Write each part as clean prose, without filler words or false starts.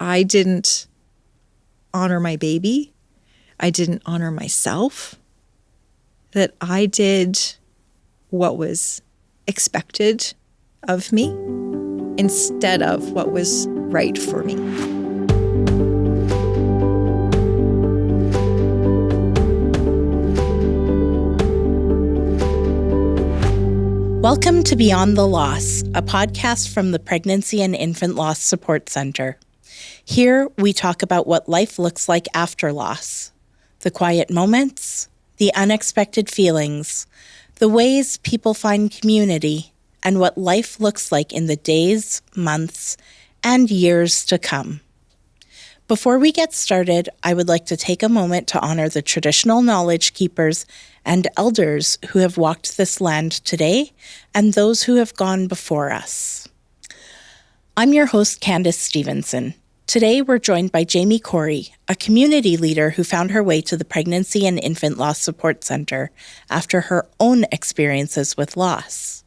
I didn't honor my baby, I didn't honor myself, that I did what was expected of me instead of what was right for me. Welcome to Beyond the Loss, a podcast from the Pregnancy and Infant Loss Support Center. Here, we talk about what life looks like after loss, the quiet moments, the unexpected feelings, the ways people find community, and what life looks like in the days, months, and years to come. Before we get started, I would like to take a moment to honor the traditional knowledge keepers and elders who have walked this land today and those who have gone before us. I'm your host, Candace Stevenson. Today, we're joined by Jamie Khory, a community leader who found her way to the Pregnancy and Infant Loss Support Center after her own experiences with loss.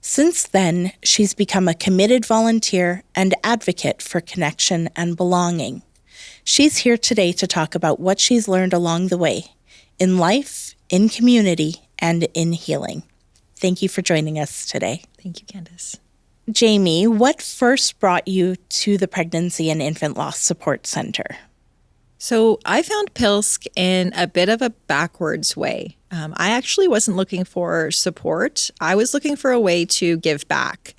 Since then, she's become a committed volunteer and advocate for connection and belonging. She's here today to talk about what she's learned along the way, in life, in community, and in healing. Thank you for joining us today. Thank you, Candace. Jamie, what first brought you to the Pregnancy and Infant Loss Support Center? So I found PILSC in a bit of a backwards way. I actually wasn't looking for support. I was looking for a way to give back.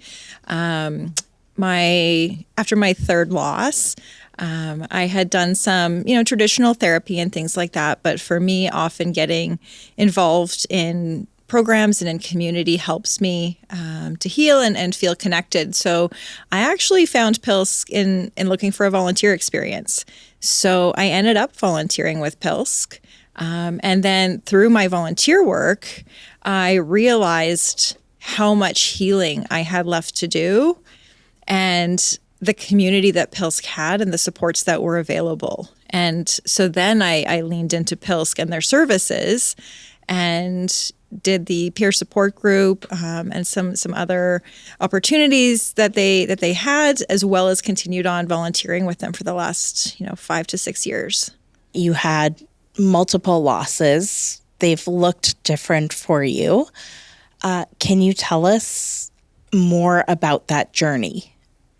After my third loss, I had done some, traditional therapy and things like that. But for me, often getting involved in programs and in community helps me to heal and feel connected. So I actually found PILSC in looking for a volunteer experience. So I ended up volunteering with PILSC. And then through my volunteer work, I realized how much healing I had left to do and the community that PILSC had and the supports that were available. And so then I leaned into PILSC and their services and did the peer support group and some other opportunities that they had, as well as continued on volunteering with them for the last 5 to 6 years. You had multiple losses. They've looked different for you. Can you tell us more about that journey?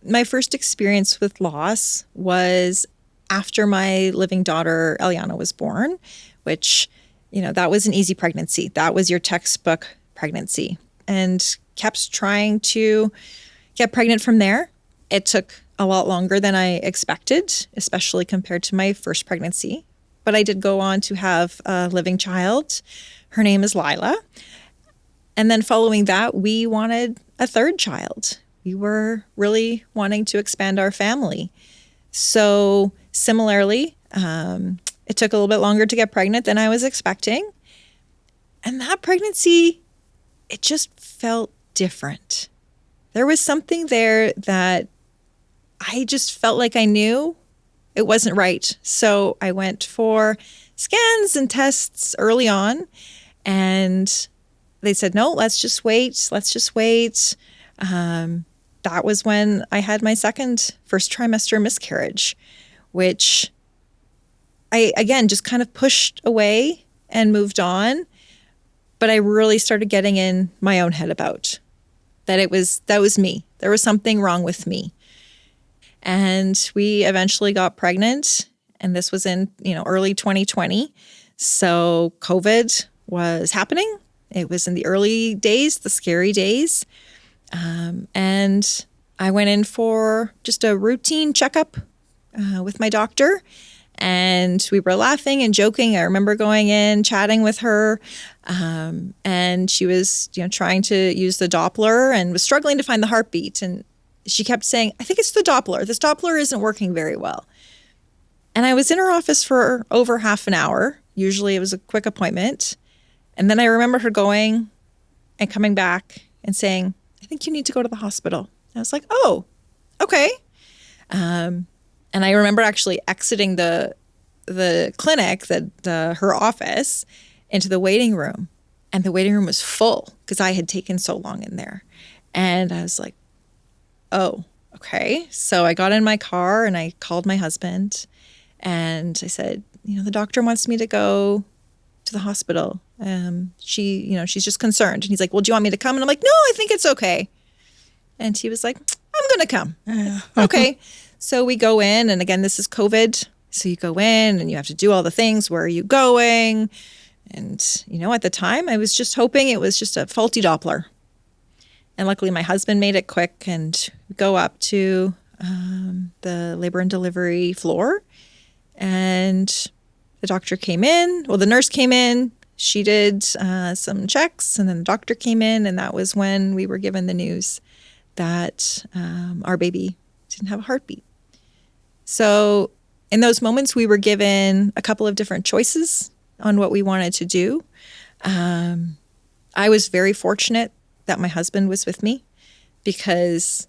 My first experience with loss was after my living daughter, Eliana, was born, which, that was an easy pregnancy. That was your textbook pregnancy. And kept trying to get pregnant from there. It took a lot longer than I expected, especially compared to my first pregnancy. But I did go on to have a living child. Her name is Lila. And then following that, we wanted a third child. We were really wanting to expand our family. So similarly, it took a little bit longer to get pregnant than I was expecting. And that pregnancy, it just felt different. There was something there that I just felt like I knew it wasn't right. So I went for scans and tests early on, and they said, no, let's just wait. That was when I had my first trimester miscarriage, which I, again, just kind of pushed away and moved on. But I really started getting in my own head about that was me. There was something wrong with me. And we eventually got pregnant, and this was in, early 2020. So COVID was happening. It was in the early days, the scary days. And I went in for just a routine checkup with my doctor, and we were laughing and joking. I remember going in, chatting with her, and she was, trying to use the Doppler and was struggling to find the heartbeat. And she kept saying, I think it's the Doppler. This Doppler isn't working very well. And I was in her office for over half an hour. Usually it was a quick appointment. And then I remember her going and coming back and saying, I think you need to go to the hospital. And I was like, oh, okay. And I remember actually exiting the clinic, her office, into the waiting room. And the waiting room was full because I had taken so long in there. And I was like, oh, okay. So I got in my car and I called my husband and I said, the doctor wants me to go to the hospital. She's just concerned. And he's like, well, do you want me to come? And I'm like, no, I think it's okay. And he was like, I'm going to come. Okay. So we go in, and again, this is COVID. So you go in and you have to do all the things. Where are you going? And, at the time I was just hoping it was just a faulty Doppler. And luckily my husband made it quick, and we go up to the labor and delivery floor, and the doctor came in. Well, the nurse came in. She did some checks, and then the doctor came in, and that was when we were given the news that our baby didn't have a heartbeat. So in those moments, we were given a couple of different choices on what we wanted to do. I was very fortunate that my husband was with me, because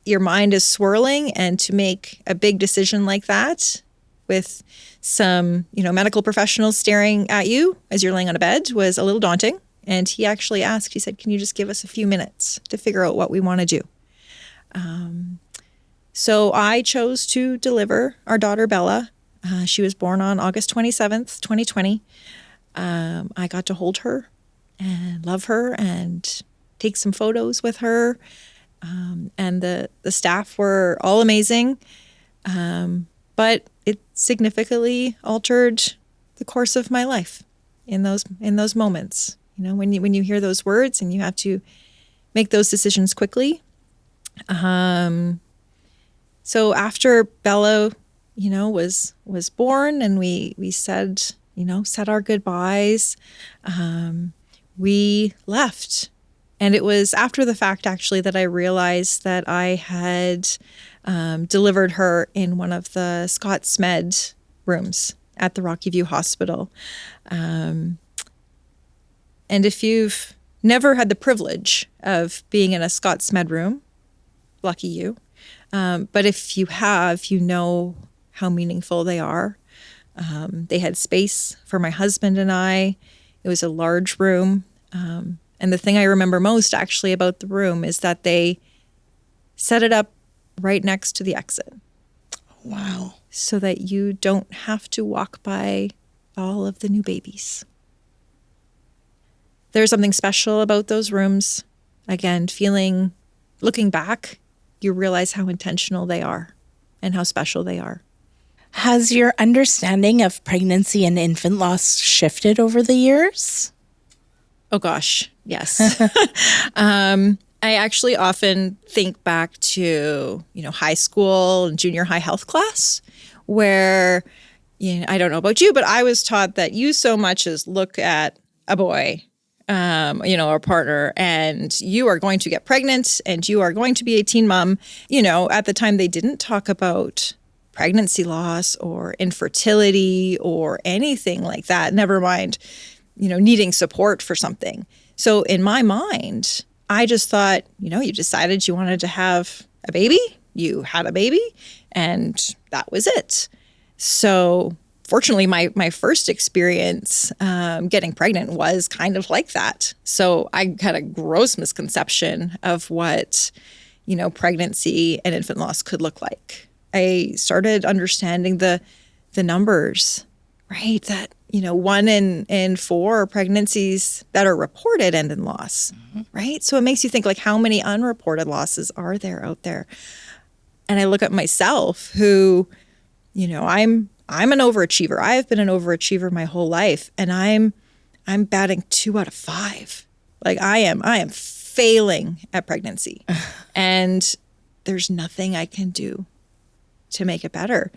your mind is swirling, and to make a big decision like that with some, medical professionals staring at you as you're laying on a bed was a little daunting. And he actually asked, he said, can you just give us a few minutes to figure out what we want to do? So I chose to deliver our daughter, Bella. She was born on August 27th, 2020. I got to hold her and love her and take some photos with her. And the staff were all amazing. But it significantly altered the course of my life in those moments. When you hear those words and you have to make those decisions quickly. So after Bella, was born, and we said our goodbyes, we left. And it was after the fact, actually, that I realized that I had delivered her in one of the Scots Med rooms at the Rocky View Hospital. And if you've never had the privilege of being in a Scots Med room, lucky you. But if you have, you know how meaningful they are. They had space for my husband and I. It was a large room. And the thing I remember most actually about the room is that they set it up right next to the exit. Wow. So that you don't have to walk by all of the new babies. There's something special about those rooms. Again, looking back, you realize how intentional they are and how special they are. Has your understanding of pregnancy and infant loss shifted over the years? Oh gosh, yes. I actually often think back to, high school and junior high health class, where, I don't know about you, but I was taught that you so much as look at a boy, or partner, and you are going to get pregnant and you are going to be a teen mom. At the time they didn't talk about pregnancy loss or infertility or anything like that. Never mind, needing support for something. So in my mind, I just thought, you decided you wanted to have a baby, you had a baby, and that was it. So fortunately, my first experience getting pregnant was kind of like that. So I had a gross misconception of what, pregnancy and infant loss could look like. I started understanding the numbers, right? That, 1 in 4 pregnancies that are reported end in loss, right? So it makes you think, like, how many unreported losses are there out there? And I look at myself who, I'm an overachiever. I have been an overachiever my whole life, and I'm batting 2 out of 5. Like I am failing at pregnancy, and there's nothing I can do to make it better.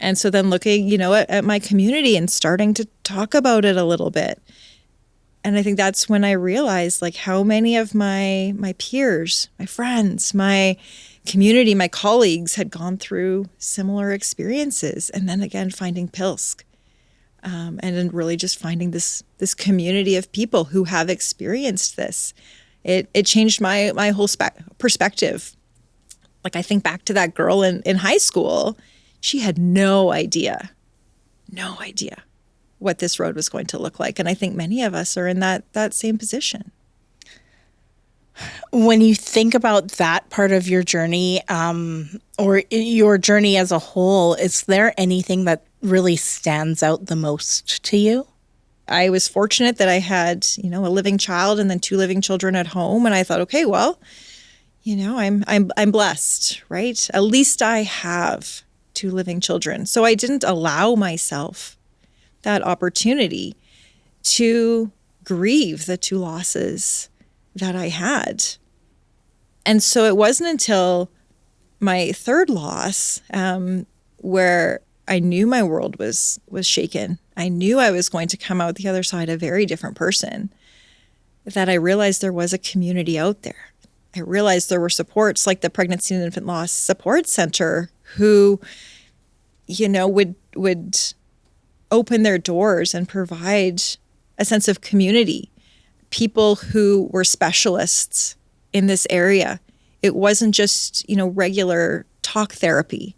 And so then looking, at my community and starting to talk about it a little bit. And I think that's when I realized, like, how many of my peers, my friends, my community, my colleagues had gone through similar experiences. And then again, finding PILSC, and then really just finding this community of people who have experienced this. It changed my whole perspective. Like, I think back to that girl in high school. She had no idea what this road was going to look like. And I think many of us are in that same position. When you think about that part of your journey, or your journey as a whole, is there anything that really stands out the most to you? I was fortunate that I had, a living child and then 2 living children at home. And I thought, okay, well, I'm blessed, right? At least I have 2 living children. So I didn't allow myself that opportunity to grieve the 2 losses that I had. And so it wasn't until my 3rd loss where I knew my world was shaken. I knew I was going to come out the other side a very different person, that I realized there was a community out there. I realized there were supports like the Pregnancy and Infant Loss Support Center who, would open their doors and provide a sense of community. People who were specialists in this area. It wasn't just, regular talk therapy.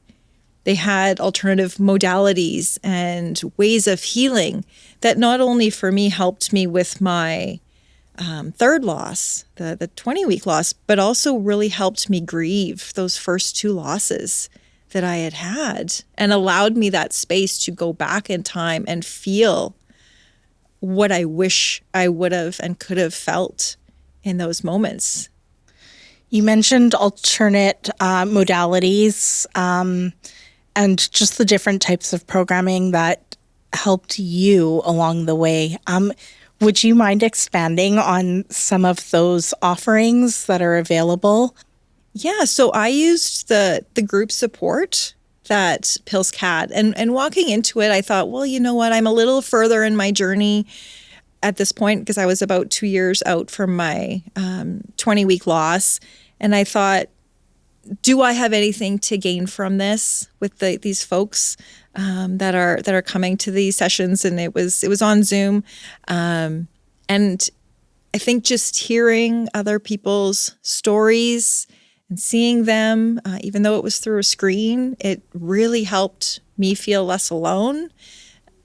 They had alternative modalities and ways of healing that not only for me helped me with my 3rd loss, the 20-week loss, but also really helped me grieve those first 2 losses that I had and allowed me that space to go back in time and feel what I wish I would have and could have felt in those moments. You mentioned alternate modalities and just the different types of programming that helped you along the way. Would you mind expanding on some of those offerings that are available? Yeah, so I used the group support that PILSC had. And walking into it, I thought, well, you know what? I'm a little further in my journey at this point because I was about 2 years out from my 20-week loss. And I thought, do I have anything to gain from this with these folks that are coming to these sessions? And it was on Zoom. And I think just hearing other people's stories and seeing them, even though it was through a screen, it really helped me feel less alone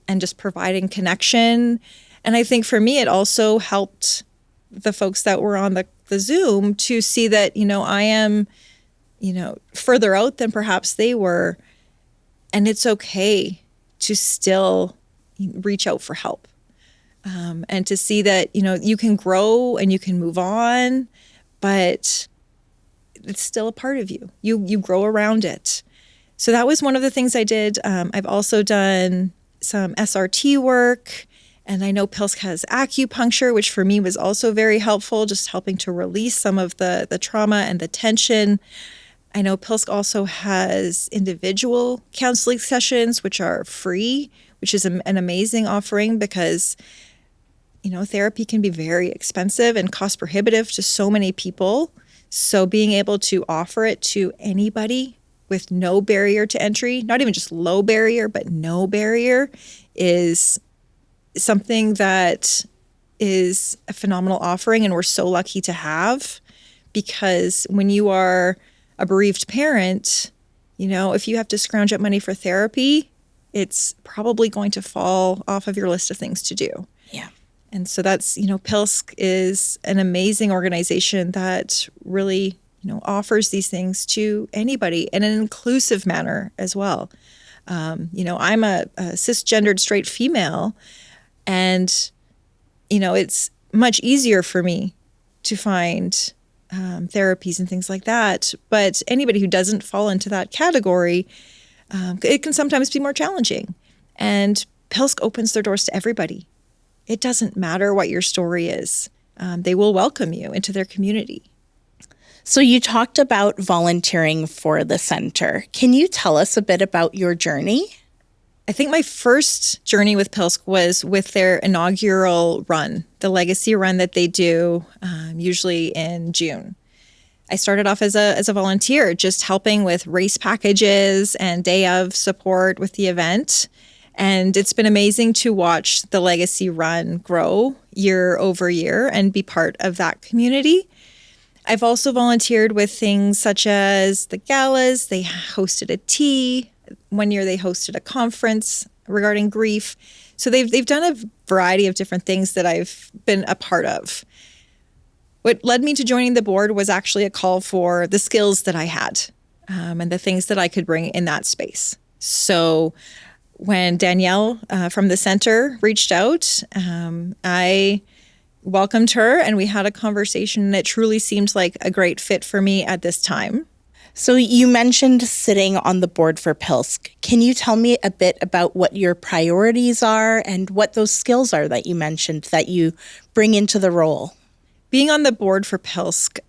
and just providing connection. And I think for me, it also helped the folks that were on the Zoom to see that, I am, further out than perhaps they were. And it's okay to still reach out for help. And to see that, you can grow and you can move on, but it's still a part of you. You grow around it. So that was one of the things I did. I've also done some SRT work, and I know PILSC has acupuncture, which for me was also very helpful, just helping to release some of the trauma and the tension. I know PILSC also has individual counseling sessions, which are free, which is an amazing offering because, therapy can be very expensive and cost prohibitive to so many people. So being able to offer it to anybody with no barrier to entry, not even just low barrier, but no barrier, is something that is a phenomenal offering. And we're so lucky to have, because when you are a bereaved parent, if you have to scrounge up money for therapy, it's probably going to fall off of your list of things to do. Yeah. And so that's, PILSC is an amazing organization that really, offers these things to anybody in an inclusive manner as well. I'm a cisgendered straight female, and, it's much easier for me to find therapies and things like that. But anybody who doesn't fall into that category, it can sometimes be more challenging. And PILSC opens their doors to everybody. It doesn't matter what your story is. They will welcome you into their community. So you talked about volunteering for the center. Can you tell us a bit about your journey? I think my first journey with PILSC was with their inaugural run, the legacy run that they do usually in June. I started off as a volunteer, just helping with race packages and day of support with the event. And it's been amazing to watch the legacy run grow year over year and be part of that community. I've also volunteered with things such as the galas. They hosted a tea. One year they hosted a conference regarding grief. So they've done a variety of different things that I've been a part of. What led me to joining the board was actually a call for the skills that I had and the things that I could bring in that space. So when Danielle from the center reached out, I welcomed her and we had a conversation, and it truly seemed like a great fit for me at this time. So you mentioned sitting on the board for PILSC. Can you tell me a bit about what your priorities are and what those skills are that you mentioned that you bring into the role? Being on the board for PILSC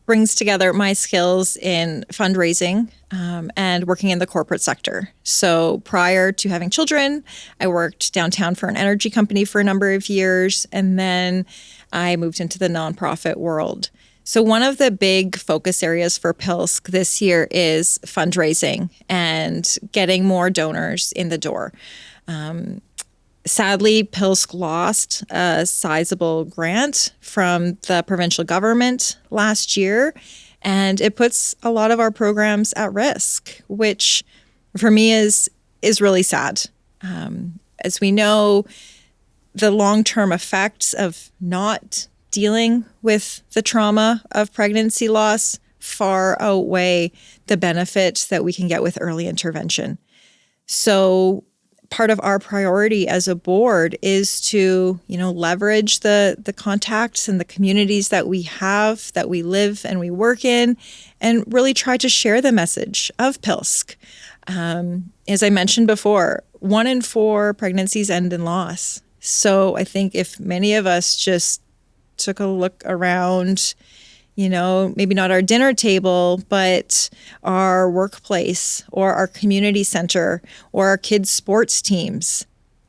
brings together my skills in fundraising and working in the corporate sector. So prior to having children, I worked downtown for an energy company for a number of years, and then I moved into the nonprofit world. So one of the big focus areas for PILSC this year is fundraising and getting more donors in the door. Sadly, PILSC lost a sizable grant from the provincial government last year, and it puts a lot of our programs at risk, which for me is really sad. As we know, the long-term effects of not dealing with the trauma of pregnancy loss far outweigh the benefits that we can get with early intervention. So part of our priority as a board is to, leverage the contacts and the communities that we have, that we live and we work in, and really try to share the message of PILSC. As I mentioned before, 1 in 4 pregnancies end in loss. So I think if many of us just took a look around, maybe not our dinner table, but our workplace or our community center or our kids' sports teams,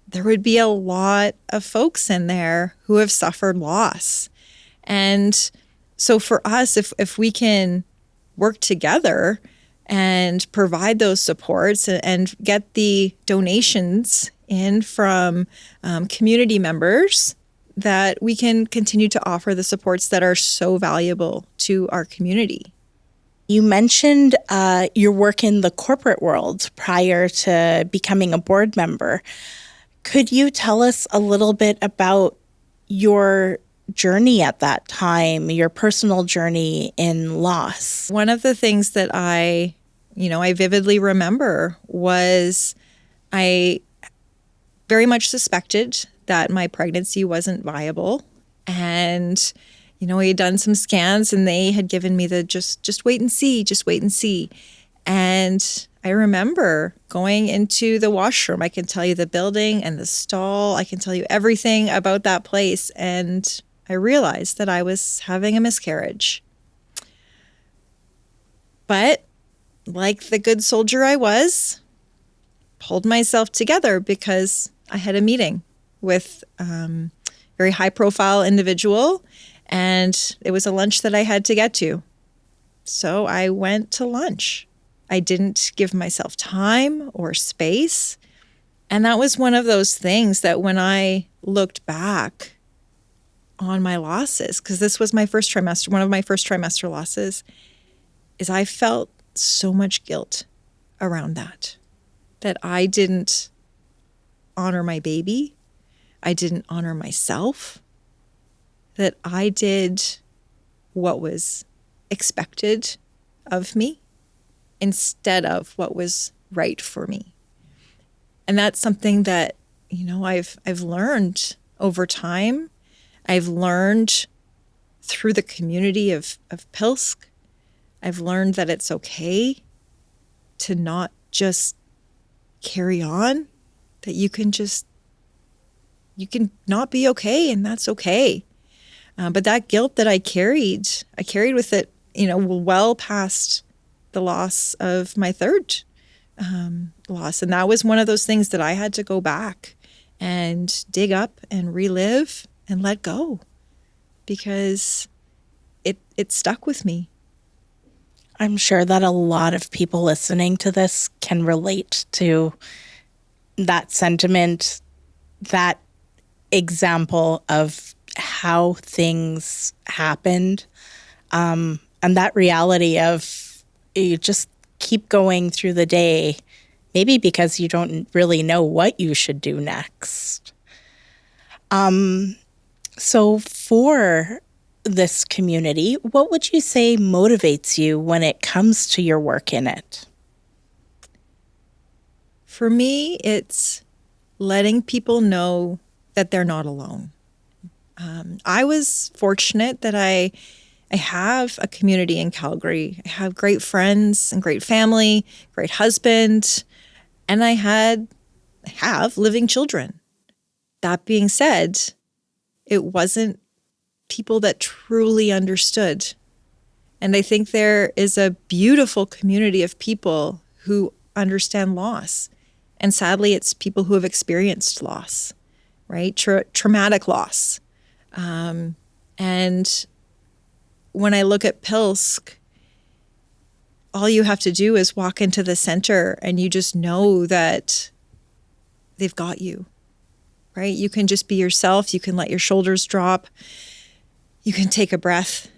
there would be a lot of folks in there who have suffered loss. And so for us, if we can work together and provide those supports and get the donations in from community members, that we can continue to offer the supports that are so valuable to our community. You mentioned your work in the corporate world prior to becoming a board member. Could you tell us a little bit about your journey at that time, your personal journey in loss? One of the things that I vividly remember was I very much suspected that my pregnancy wasn't viable. And, we had done some scans and they had given me the just wait and see, just wait and see. And I remember going into the washroom. I can tell you the building and the stall. I can tell you everything about that place. And I realized that I was having a miscarriage. But like the good soldier I was, pulled myself together because I had a meeting with a very high-profile individual, and it was a lunch that I had to get to. So I went to lunch. I didn't give myself time or space, and that was one of those things that when I looked back on my losses, because this was my first trimester, one of my first trimester losses, is I felt so much guilt around that I didn't honor my baby. I didn't honor myself, that I did what was expected of me instead of what was right for me. And that's something that, I've learned over time. I've learned through the community of PILSC. I've learned that it's okay to not just carry on, that you can not be okay, and that's okay. But that guilt that I carried with it, well past the loss of my third loss. And that was one of those things that I had to go back and dig up and relive and let go, because it stuck with me. I'm sure that a lot of people listening to this can relate to that sentiment, that example of how things happened, and that reality of you just keep going through the day, maybe because you don't really know what you should do next. So for this community. What would you say motivates you when it comes to your work in it? For me, it's letting people know that they're not alone. I was fortunate that I have a community in Calgary. I have great friends and great family, great husband, and I have living children. That being said, it wasn't people that truly understood. And I think there is a beautiful community of people who understand loss. And sadly, it's people who have experienced loss, right? Traumatic loss. And when I look at PILSC, all you have to do is walk into the center and you just know that they've got you, right? You can just be yourself. You can let your shoulders drop. You can take a breath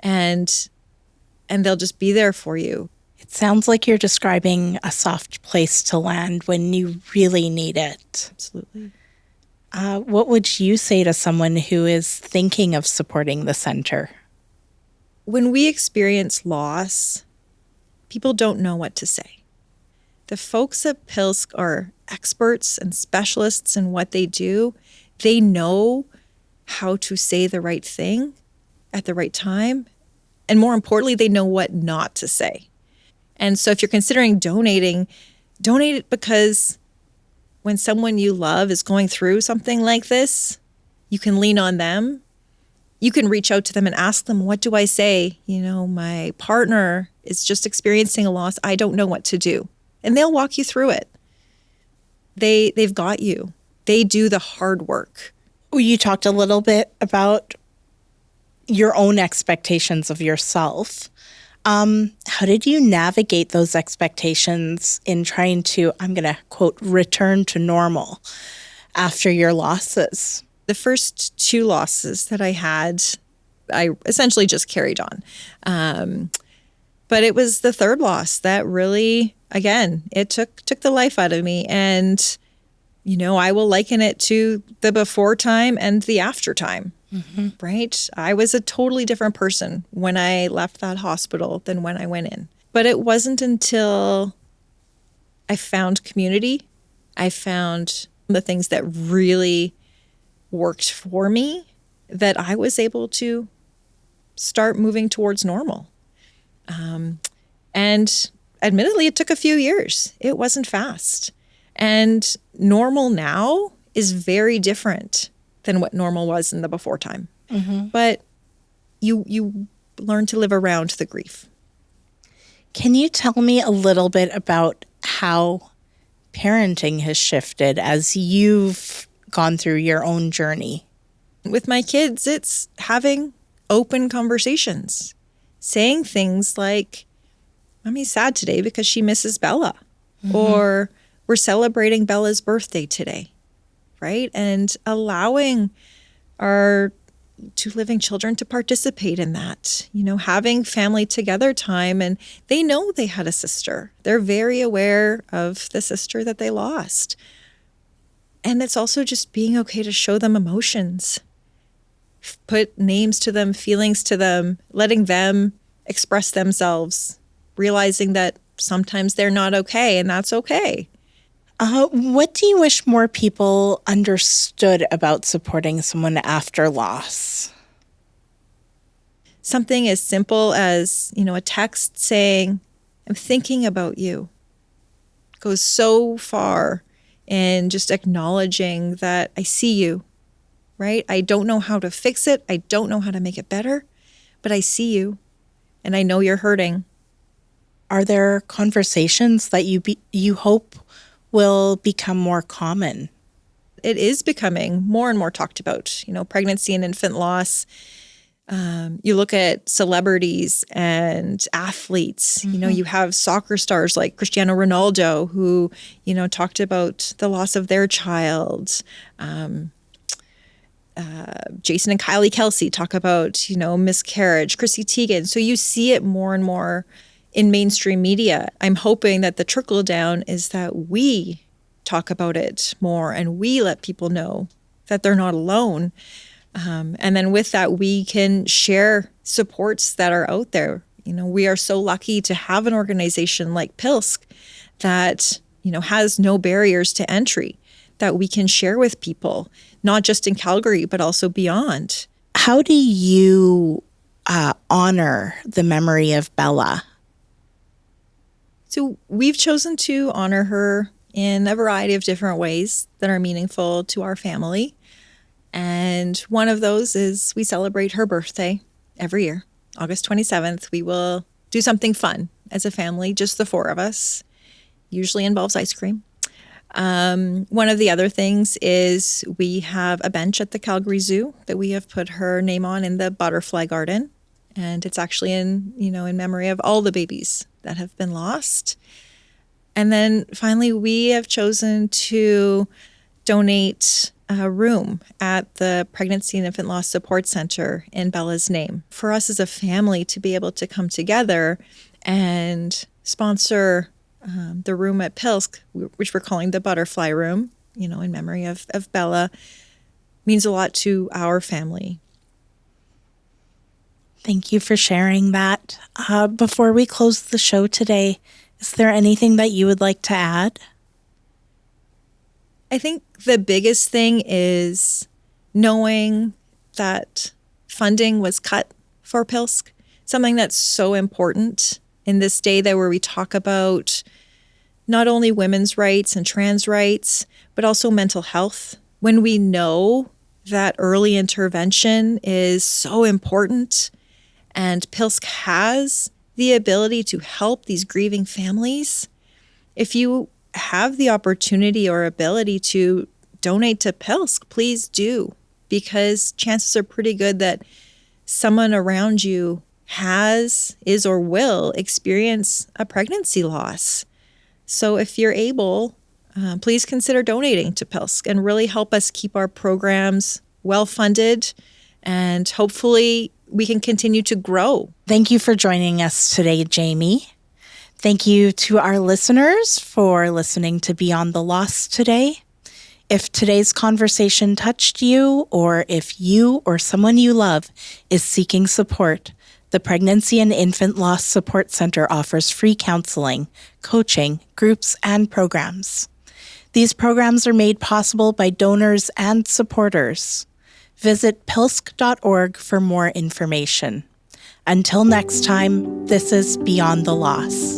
and they'll just be there for you. It sounds like you're describing a soft place to land when you really need it. Absolutely. What would you say to someone who is thinking of supporting the center? When we experience loss, people don't know what to say. The folks at PILSC are experts and specialists in what they do. They know how to say the right thing at the right time. And more importantly, they know what not to say. And so if you're considering donating, donate it because when someone you love is going through something like this, you can lean on them. You can reach out to them and ask them, what do I say? You know, my partner is just experiencing a loss. I don't know what to do. And they'll walk you through it. They've got you. They do the hard work. You talked a little bit about your own expectations of yourself. How did you navigate those expectations in trying to, I'm going to quote, return to normal after your losses? The first two losses that I had, I essentially just carried on. But it was the third loss that really, again, it took the life out of me. And, you know, I will liken it to the before time and the after time. Mm-hmm. Right? I was a totally different person when I left that hospital than when I went in. But it wasn't until I found community, I found the things that really worked for me, that I was able to start moving towards normal. And admittedly, it took a few years. It wasn't fast. And normal now is very different than what normal was in the before time. Mm-hmm. But you learn to live around the grief. Can you tell me a little bit about how parenting has shifted as you've gone through your own journey? With my kids, it's having open conversations, saying things like, Mommy's sad today because she misses Bella, mm-hmm. or we're celebrating Bella's birthday today. Right? And allowing our two living children to participate in that, you know, having family together time. And they know they had a sister. They're very aware of the sister that they lost. And it's also just being okay to show them emotions, put names to them, feelings to them, letting them express themselves, realizing that sometimes they're not okay, and that's okay. What do you wish more people understood about supporting someone after loss? Something as simple as, you know, a text saying, I'm thinking about you, goes so far in just acknowledging that I see you, right? I don't know how to fix it. I don't know how to make it better, but I see you and I know you're hurting. Are there conversations that you hope will become more common? It is becoming more and more talked about, you know, pregnancy and infant loss. You look at celebrities and athletes, mm-hmm. you know, you have soccer stars like Cristiano Ronaldo who, you know, talked about the loss of their child. Jason and Kylie Kelsey talk about, you know, miscarriage, Chrissy Teigen. So you see it more and more in mainstream media. I'm hoping that the trickle down is that we talk about it more and we let people know that they're not alone. And then with that, we can share supports that are out there. We are so lucky to have an organization like PILSC that, has no barriers to entry that we can share with people, not just in Calgary, but also beyond. How do you honor the memory of Bella? So we've chosen to honor her in a variety of different ways that are meaningful to our family. And one of those is we celebrate her birthday every year. August 27th, we will do something fun as a family, just the four of us. Usually involves ice cream. One of the other things is we have a bench at the Calgary Zoo that we have put her name on in the butterfly garden. And it's actually in memory of all the babies that have been lost. And then finally, we have chosen to donate a room at the Pregnancy and Infant Loss Support Center in Bella's name. For us as a family to be able to come together and sponsor the room at PILSC, which we're calling the Butterfly Room, in memory of Bella, means a lot to our family. Thank you for sharing that. Before we close the show today, is there anything that you would like to add? I think the biggest thing is knowing that funding was cut for PILSC, something that's so important in this day where we talk about not only women's rights and trans rights, but also mental health. When we know that early intervention is so important and PILSC has the ability to help these grieving families, if you have the opportunity or ability to donate to PILSC, please do, because chances are pretty good that someone around you is or will experience a pregnancy loss. So if you're able, please consider donating to PILSC and really help us keep our programs well funded, and hopefully we can continue to grow. Thank you for joining us today, Jamie. Thank you to our listeners for listening to Beyond the Loss today. If today's conversation touched you, or if you or someone you love is seeking support, the Pregnancy and Infant Loss Support Center offers free counseling, coaching, groups, and programs. These programs are made possible by donors and supporters. Visit pilsc.org for more information. Until next time, this is Beyond the Loss.